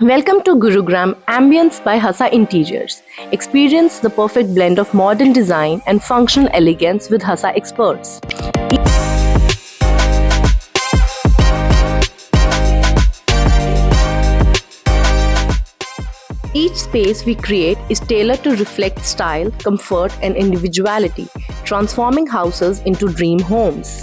Welcome to Gurugram Ambience by Hasa Interiors. Experience the perfect blend of modern design and functional elegance with Hasa experts. Each space we create is tailored to reflect style, comfort, and individuality, transforming houses into dream homes.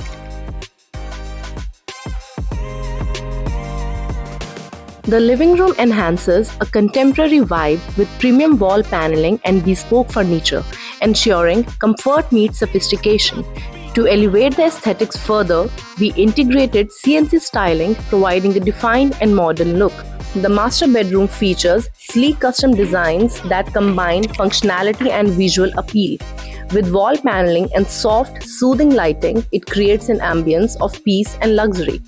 The living room enhances a contemporary vibe with premium wall paneling and bespoke furniture, ensuring comfort meets sophistication. To elevate the aesthetics further, we integrated CNC styling, providing a defined and modern look. The master bedroom features sleek custom designs that combine functionality and visual appeal. With wall paneling and soft, soothing lighting, it creates an ambience of peace and luxury.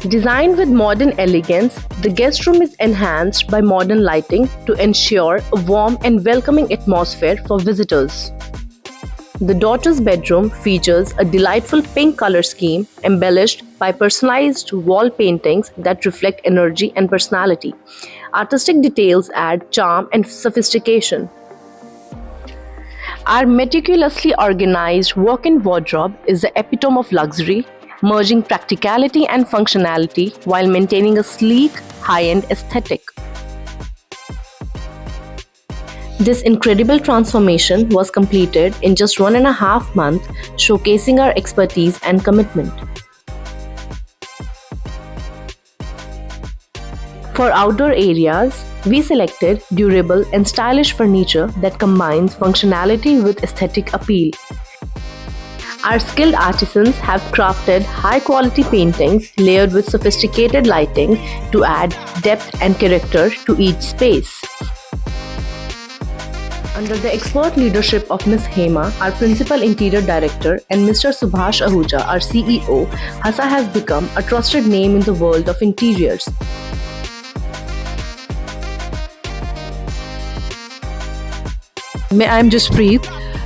Designed with modern elegance, the guest room is enhanced by modern lighting to ensure a warm and welcoming atmosphere for visitors. The daughter's bedroom features a delightful pink color scheme embellished by personalized wall paintings that reflect energy and personality. Artistic details add charm and sophistication. Our meticulously organized walk-in wardrobe is the epitome of luxury, merging practicality and functionality while maintaining a sleek, high-end aesthetic. This incredible transformation was completed in just 1.5 months, showcasing our expertise and commitment. For outdoor areas, we selected durable and stylish furniture that combines functionality with aesthetic appeal. Our skilled artisans have crafted high-quality paintings layered with sophisticated lighting to add depth and character to each space. Under the expert leadership of Ms. Hema, our Principal Interior Director, and Mr. Subhash Ahuja, our CEO, Hasa has become a trusted name in the world of interiors. I'm just Preet.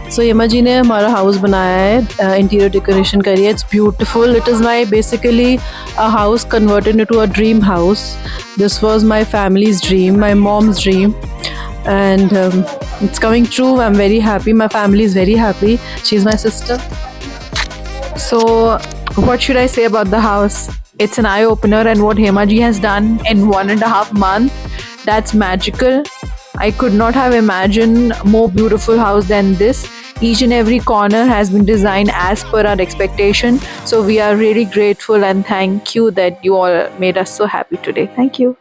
So Yema ji ने हमारा house बनाया है, interior decoration करी है. It's beautiful. It is my basically a house converted into a dream house. This was my family's dream, my mom's dream, and it's coming true. I'm very happy. My family is very happy. She's my sister. So what should I say about the house? It's an eye opener, and what Hema ji has done in 1.5 months, that's magical. I could not have imagined more beautiful house than this. Each and every corner has been designed as per our expectation. So we are really grateful and thank you that you all made us so happy today. Thank you.